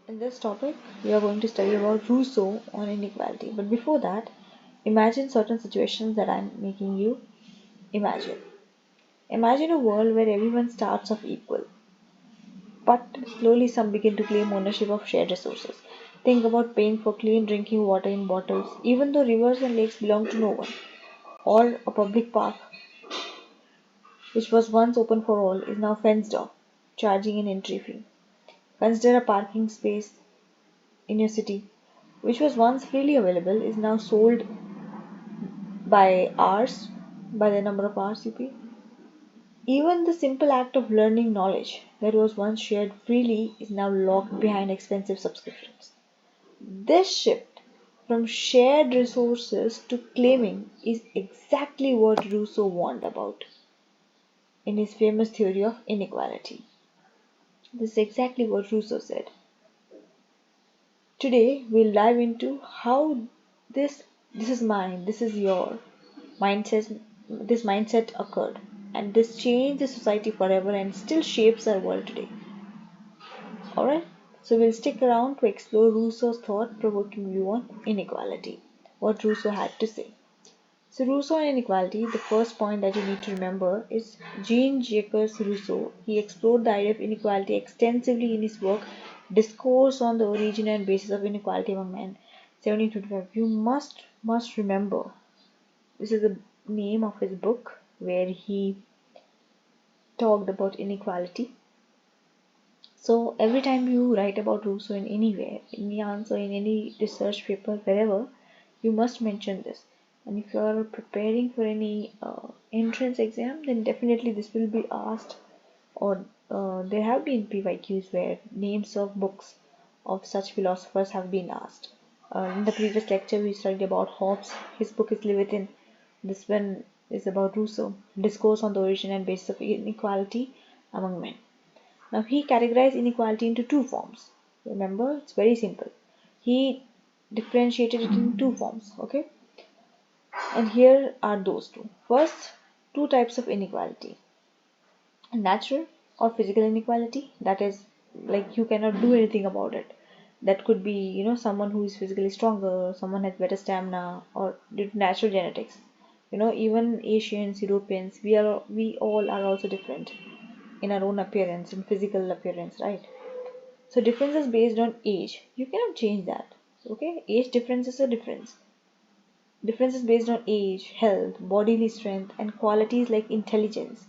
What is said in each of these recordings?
In this topic, we are going to study about Rousseau on inequality. But before that, imagine certain situations that I'm making you imagine. Imagine a world where everyone starts off equal, but slowly some begin to claim ownership of shared resources. Think about paying for clean drinking water in bottles, even though rivers and lakes belong to no one. Or a public park, which was once open for all, is now fenced off, charging an entry fee. Consider a parking space in your city, which was once freely available, is now sold by hours, by the number of hours you pay. Even the simple act of learning knowledge that was once shared freely is now locked behind expensive subscriptions. This shift from shared resources to claiming is exactly what Rousseau warned about in his famous theory of inequality. This is exactly what Rousseau said. Today we'll dive into how this is mine, this is your mindset this mindset occurred, and this changed the society forever and still shapes our world today. Alright? So we'll stick around to explore Rousseau's thought provoking view on inequality. What Rousseau had to say. So Rousseau and inequality, the first point that you need to remember is Jean-Jacques Rousseau. He explored the idea of inequality extensively in his work Discourse on the Origin and Basis of Inequality Among Men, 1725. You must remember, this is the name of his book where he talked about inequality. So every time you write about Rousseau in anywhere, in the answer, in any research paper, wherever, you must mention this. And if you are preparing for any entrance exam, then definitely this will be asked, or there have been PYQs where names of books of such philosophers have been asked. In the previous lecture, we studied about Hobbes. His book is Leviathan. This one is about Rousseau, Discourse on the Origin and Basis of Inequality Among Men. Now he categorized inequality into two forms. Remember, it's very simple. He differentiated it in two forms, okay? And here are those two. First, two types of inequality. Natural or physical inequality, that is like you cannot do anything about it. That could be, someone who is physically stronger, someone has better stamina, or due to natural genetics. Even Asians, Europeans, we all are also different in our own appearance, in physical appearance, right? So differences based on age, you cannot change that. Okay, age difference is a difference. Differences based on age, health, bodily strength, and qualities like intelligence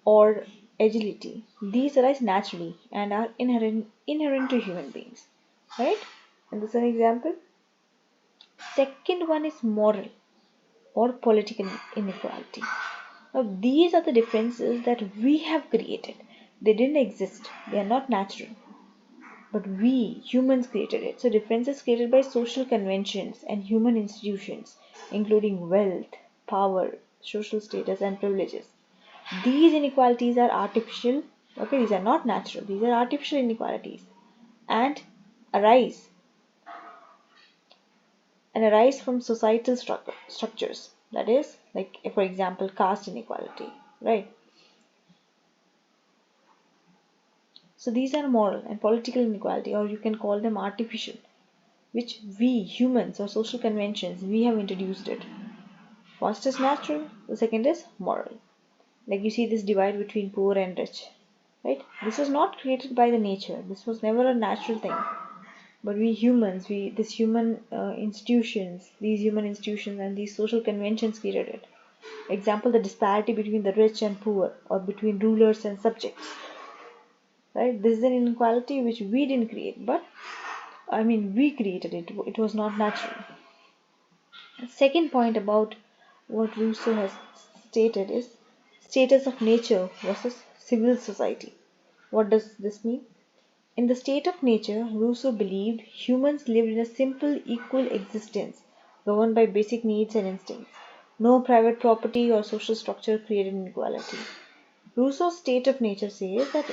or agility. These arise naturally and are inherent to human beings, right? And this is an example. Second one is moral or political inequality. Now, these are the differences that we have created. They didn't exist, they are not natural. But we, humans, created it. So, differences created by social conventions and human institutions, including wealth, power, social status, and privileges. These inequalities are artificial. Okay, these are not natural, these are artificial inequalities and arise from societal structures, that is like, for example, caste inequality, right? So these are moral and political inequality, or you can call them artificial, which we humans or social conventions, we have introduced it. First is natural, the second is moral. Like you see this divide between poor and rich, right? This was not created by the nature, this was never a natural thing. But we humans, these human institutions and these social conventions created it. Example, the disparity between the rich and poor, or between rulers and subjects. Right? This is an inequality which we didn't create, but we created it. It was not natural. Second point about what Rousseau has stated is status of nature versus civil society. What does this mean? In the state of nature, Rousseau believed humans lived in a simple, equal existence, governed by basic needs and instincts. No private property or social structure created inequality. Rousseau's state of nature says that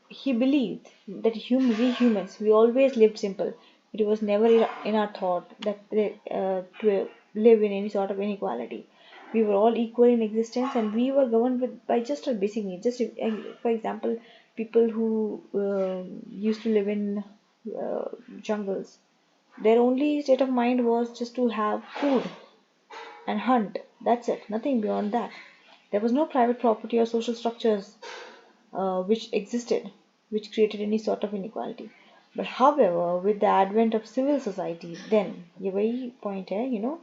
he believed that we humans, we always lived simple. It was never in our thought that to live in any sort of inequality. We were all equal in existence, and we were governed by just our basic needs. Just for example, people who used to live in uh, jungles, their only state of mind was just to have food and hunt. That's it, nothing beyond that. There was no private property or social structures which existed, which created any sort of inequality. But however, with the advent of civil society, then ये वही point है,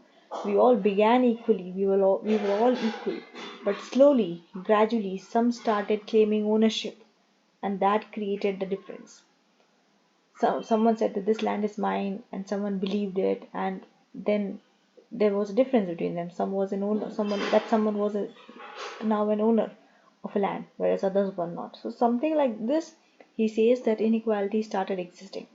we all began equally. We were all equal, but slowly, gradually, some started claiming ownership, and that created the difference. So someone said that this land is mine, and someone believed it, and then there was a difference between them. Someone was now an owner of a land, whereas others were not. So something like this, he says that inequality started existing.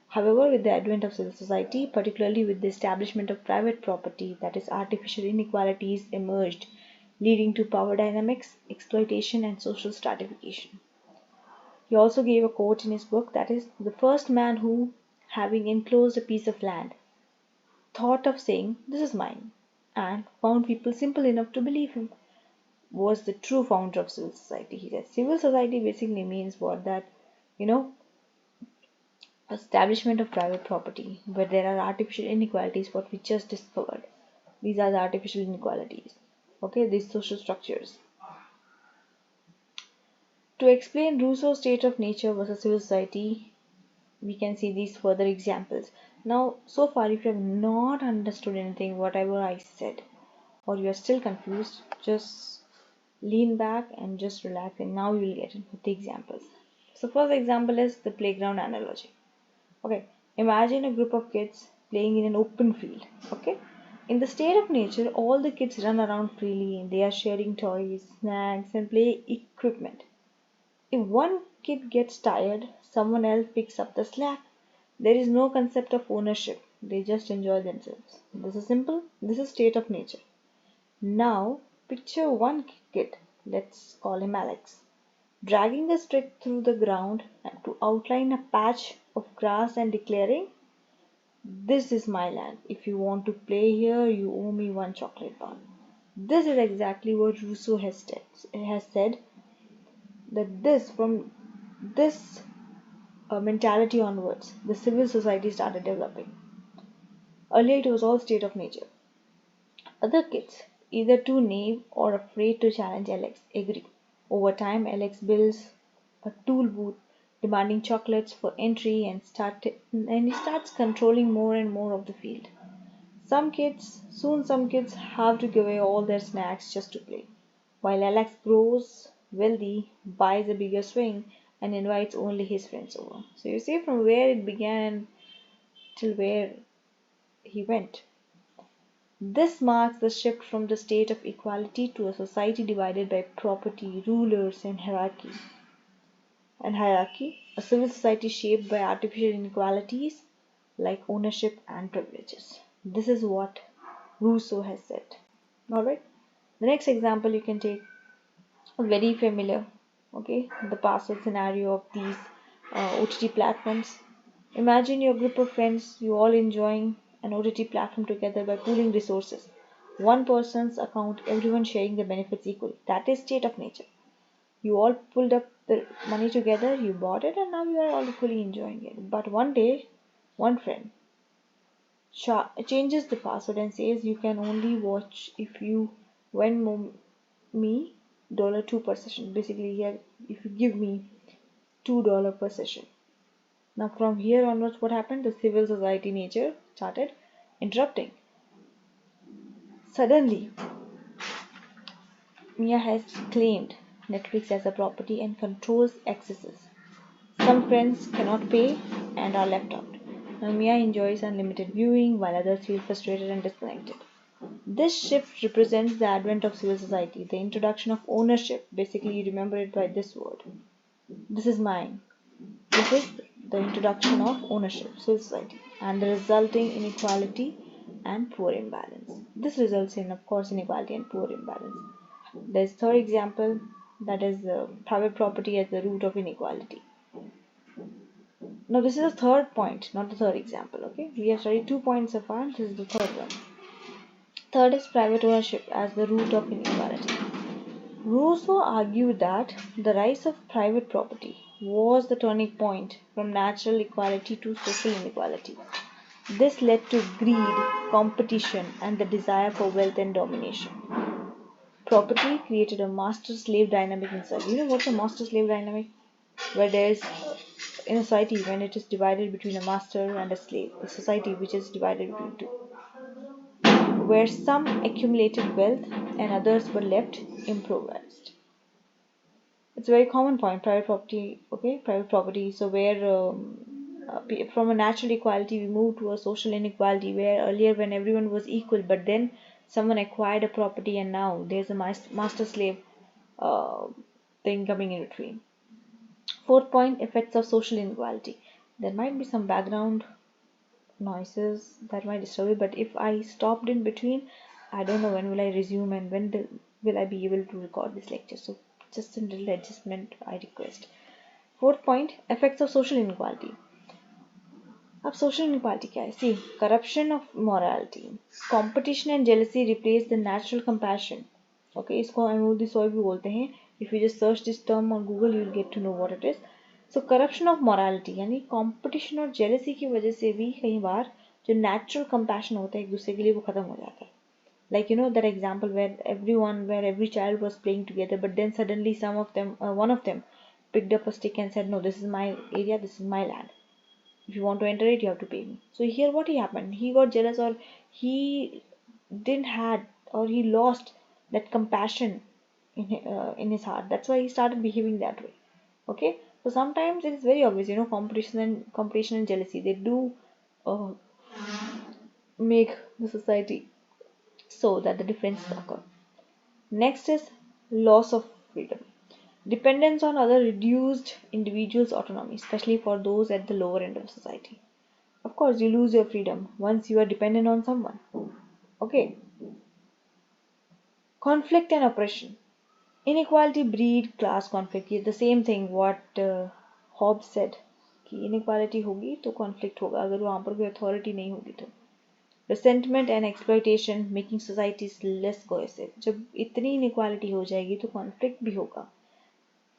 However, with the advent of civil society, particularly with the establishment of private property, that is, artificial inequalities emerged, leading to power dynamics, exploitation, and social stratification. He also gave a quote in his book, that is, the first man who, having enclosed a piece of land, thought of saying, "This is mine," and found people simple enough to believe him, was the true founder of civil society. He said civil society basically means what? That, you know, establishment of private property, where there are artificial inequalities, what we just discovered. These are the artificial inequalities. Okay, these social structures. To explain Rousseau's state of nature versus civil society, we can see these further examples. Now, so far, if you have not understood anything, whatever I said, or you are still confused, just lean back and just relax, and now you will get into the examples. So, first example is the playground analogy. Okay, imagine a group of kids playing in an open field. Okay, in the state of nature, all the kids run around freely and they are sharing toys, snacks, and play equipment. If one kid gets tired, someone else picks up the slack. There is no concept of ownership. They just enjoy themselves. This is simple. This is state of nature. Now, picture one kid, let's call him Alex, dragging a stick through the ground to outline a patch of grass and declaring, "This is my land. If you want to play here, you owe me one chocolate bar." This is exactly what Rousseau has said, that from this mentality onwards, the civil society started developing. Earlier, it was all state of nature. Other kids, either too naive or afraid to challenge Alex, agree. Over time, Alex builds a tool booth demanding chocolates for entry, and he starts controlling more and more of the field. Some kids have to give away all their snacks just to play, while Alex grows wealthy, buys a bigger swing, and invites only his friends over. So you see from where it began till where he went. This marks the shift from the state of equality to a society divided by property, rulers, and hierarchy, a civil society shaped by artificial inequalities like ownership and privileges. This is what Rousseau has said. Alright, the next example you can take, very familiar, okay, the password scenario of these OTT platforms. Imagine your group of friends, you all enjoying an OTT platform together by pooling resources. One person's account, everyone sharing the benefits equally. That is state of nature. You all pulled up the money together, you bought it, and now you are all equally enjoying it. But one day, one friend changes the password and says you can only watch if you me $2 per session. Basically, here, if you give me $2 per session. Now, from here onwards, what happened? The civil society nature started interrupting. Suddenly, Mia has claimed Netflix as a property and controls accesses. Some friends cannot pay and are left out. Now, Mia enjoys unlimited viewing while others feel frustrated and disconnected. This shift represents the advent of civil society, the introduction of ownership. Basically, you remember it by this word. This is mine. This is the introduction of ownership, civil society, and the resulting inequality and poor imbalance. This results in, of course, inequality and poor imbalance. There's third example, that is private property as the root of inequality. Now, this is the third point, not the third example. Okay, we have studied 2 points so far. This is the third one. Third is private ownership as the root of inequality. Rousseau argued that the rise of private property was the turning point from natural equality to social inequality. This led to greed, competition, and the desire for wealth and domination. Property created a master-slave dynamic inside. You know what's a master-slave dynamic? Where there's in a society when it is divided between a master and a slave, the society which is divided between two, where some accumulated wealth and others were left impoverished. It's a very common point, private property, okay, private property. So where from a natural equality we move to a social inequality, where earlier when everyone was equal, but then someone acquired a property and now there's a master slave uh, thing coming in between. Fourth point, effects of social inequality. There might be some background noises that might disturb you, but if I stopped in between, I don't know when will I resume and will I be able to record this lecture. So just a little adjustment I request. Fourth point, effects of social inequality. अब social inequality क्या है? See, corruption of morality, competition and jealousy replace the natural compassion. Okay, इसको अमूर्ति सोय भी बोलते हैं. If you just search this term on Google, you'll get to know what it is. So corruption of morality यानी competition और jealousy की वजह से भी कई बार जो natural compassion होता है एक दूसरे के लिए वो खत्म हो जाता है. Like you know that example where every child was playing together, but then suddenly one of them picked up a stick and said, "No, this is my area, this is my land. If you want to enter it, you have to pay me." So here what happened? He got jealous, or he didn't had, or he lost that compassion in his heart. That's why he started behaving that way. Okay, so sometimes it is very obvious, you know, competition and jealousy, they do uh, make the society so that the differences occur. Next is loss of freedom. Dependence on other reduced individuals' autonomy, especially for those at the lower end of society. Of course, you lose your freedom once you are dependent on someone. Okay. Conflict and oppression. Inequality breed class conflict. It's the same thing what Hobbes said कि inequality होगी तो conflict होगा अगर वहाँ पर कोई authority नहीं होगी तो. Resentment and exploitation making societies less cohesive. जब इतनी inequality हो जाएगी तो conflict भी होगा,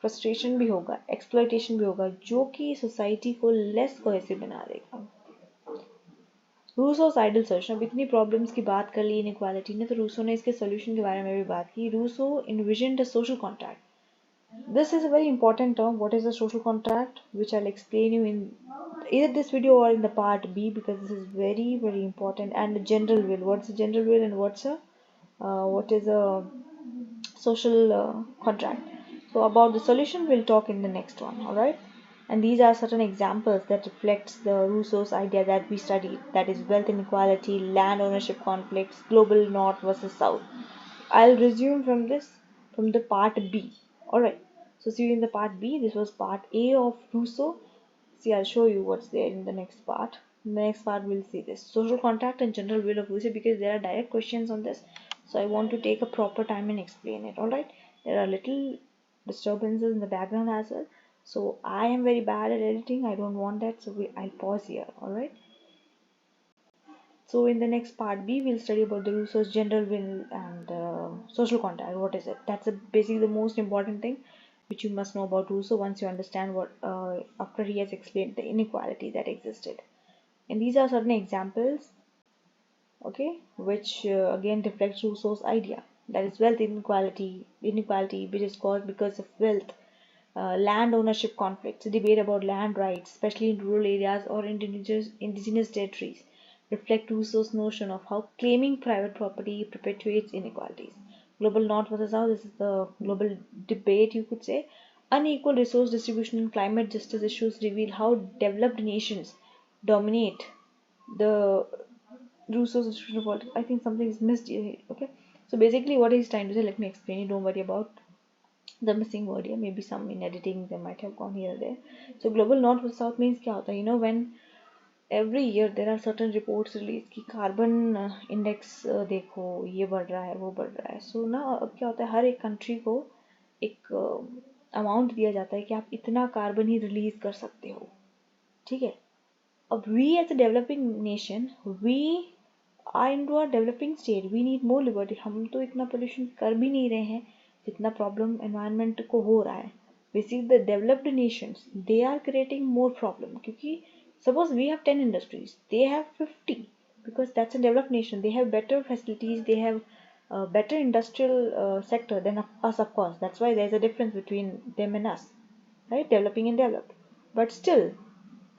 frustration भी होगा, exploitation भी होगा, जो कि society को less cohesive बना देगा. रूसोस आइडल सॉल्यूशन. अब इतनी प्रॉब्लम्स की बात कर ली इनइक्वालिटी ने, तो रूसो ने इसके सॉल्यूशन के बारे में भी बात की. Rousseau envisioned a social contract. This is a very important term. What is a social contract? Which I'll explain you in either this video or in the part B, because this is very very important. And the general will. What's a general will and what is a social contract? So about the solution we'll talk in the next one. All right. And these are certain examples that reflects the Rousseau's idea that we studied, that is wealth inequality, land ownership conflicts, global north versus south. I'll resume from the part B. Alright, so see you in the part B. This was part A of Rousseau. See, I'll show you what's there in the next part. In the next part, we'll see this social contract and general will of Rousseau, because there are direct questions on this. So I want to take a proper time and explain it. Alright, there are little disturbances in the background as well. So I am very bad at editing. I don't want that. So I'll pause here. Alright. So in the next part B, we'll study about the Rousseau's general will and social contract. What is it? That's basically the most important thing which you must know about Rousseau once you understand what after he has explained the inequality that existed. And these are certain examples, okay, which again reflects Rousseau's idea, that is wealth inequality which is caused because of wealth. Land ownership conflicts, a debate about land rights, especially in rural areas or indigenous territories, reflect Rousseau's notion of how claiming private property perpetuates inequalities. Global north versus south, this is the global debate, you could say. Unequal resource distribution and climate justice issues reveal how developed nations dominate the Rousseau's distribution of politics. I think something is missed here. Okay, so basically what he's trying to say, let me explain it, don't worry about the missing word here, maybe some in editing they might have gone here or there. So global north versus south means क्या होता है, you know, when every year there are certain reports released कि carbon index देखो ये बढ़ रहा है वो बढ़ रहा है. So ना अब क्या होता है, हर एक कंट्री को एक अमाउंट दिया जाता है कि आप इतना कार्बन ही रिलीज कर सकते हो. ठीक है, अब we as a developing nation, we are into a developing state, we need more liberty. हम तो इतना pollution कर भी नहीं रहे हैं जितना problem environment को हो रहा है. We see the developed nations, they are creating more problem क्योंकि suppose we have 10 industries, they have 50, because that's a developed nation. They have better facilities, they have a better industrial sector than us, of course. That's why there's a difference between them and us, right? Developing and developed. But still,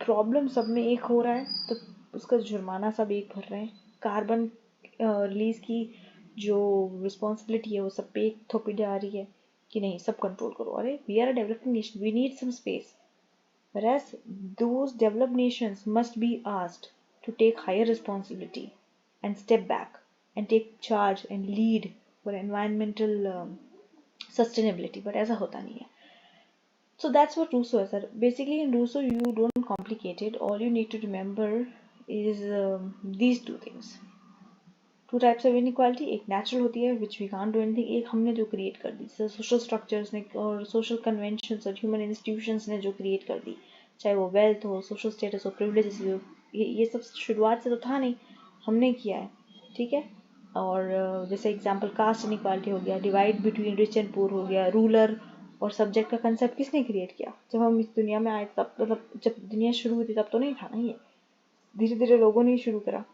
problem सब में एक हो रहा है तो उसका जुर्माना सब एक भर रहे हैं. कार्बन रिलीज की जो रिस्पॉन्सिबिलिटी है वो सब पे एक थोपी जा रही है कि नहीं सब कंट्रोल करो. अरे we are a developing nation, we need some space. Whereas those developed nations must be asked to take higher responsibility and step back and take charge and lead for environmental sustainability. But ऐसा होता नहीं है. So that's what Rousseau is. Basically, in Rousseau, you don't complicate it. All you need to remember is these two things. Two types of inequality. एक natural होती है, which we can't do anything. एक हमने जो create कर दी. So social structures ने और social conventions और human institutions ने जो create कर दी. चाहे वो wealth हो, social status हो, privileges हो, ये सब शुरुआत से तो था नहीं. हमने किया है, ठीक है. और जैसे एग्जाम्पल कास्ट इनइक्वालिटी हो गया, divide between rich and poor हो गया, रूलर और सब्जेक्ट का कंसेप्ट किसने क्रिएट किया? जब हम इस दुनिया में आए तब, मतलब जब दुनिया शुरू हुई थी तब तो नहीं था ना. ये धीरे धीरे लोगों ने शुरू करा.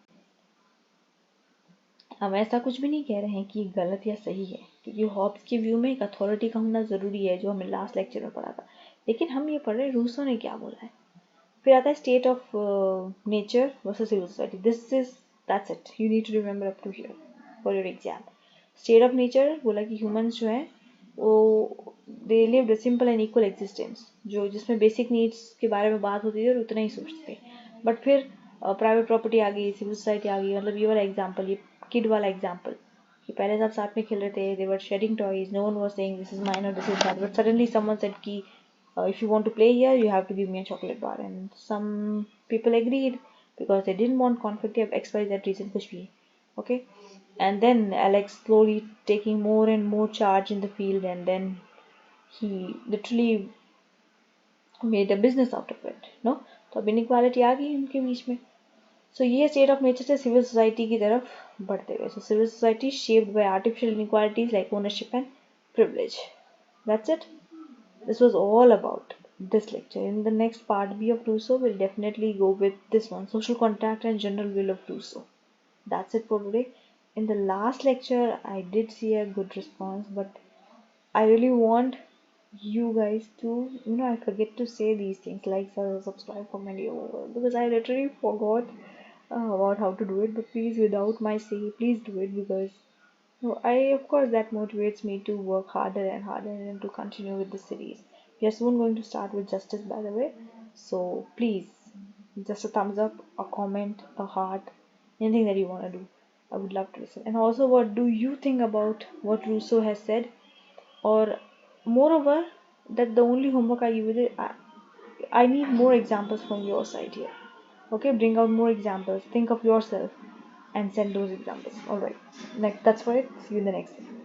हम ऐसा कुछ भी नहीं कह रहे हैं कि गलत या सही है, क्योंकि हॉब्स के व्यू में एक अथॉरिटी का होना जरूरी है, जो हमने लास्ट लेक्चर में पढ़ा था. लेकिन हम ये पढ़ रहे हैं रूसो ने क्या बोला है. फिर आता है state of nature versus civil society. That's it, you need to remember up to here for your exam. State of nature बोला कि ह्यूमंस जो है वो they lived a simple and equal existence, जो जिसमें बेसिक नीड्स के बारे में बात होती थी और उतना ही सोचते थे. बट फिर प्राइवेट प्रॉपर्टी आ गई, सिविल सोसाइटी आ गई. मतलब ये वाला एग्जाम्पल, ये किड वाला एग्जाम्पल कि पहले सब साथ में खेल रहे थे, they were sharing toys, no one was saying this is mine और this is that, but suddenly someone said कि if you want to play here you have to give me a chocolate bar, and some people agreed because they didn't want conflict of XYZ reason kuch bhi. Okay, and then Alex slowly taking more and more charge in the field, and then he literally made a business out of it. No, तो अब inequality आ गई उनके बीच में. So ये state of nature से civil society की तरफ बढ़ते हुए. So civil society shaped by artificial inequalities like ownership and privilege. That's it. This was all about this lecture. In the next part B of Rousseau, we'll definitely go with this one, social contract and general will of Rousseau. That's it for today. In the last lecture, I did see a good response, but I really want you guys to, I forget to say these things like subscribe, comment, because I literally forgot about how to do it. But please, without my say, please do it, because of course, that motivates me to work harder and harder and to continue with the series. We are soon going to start with justice, by the way. So please, just a thumbs up, a comment, a heart, anything that you want to do. I would love to listen. And also, what do you think about what Rousseau has said? Or moreover, that the only homework I give you, I need more examples from your side here. Okay, bring out more examples. Think of yourself and send those examples. Alright, that's for it. See you in the next one.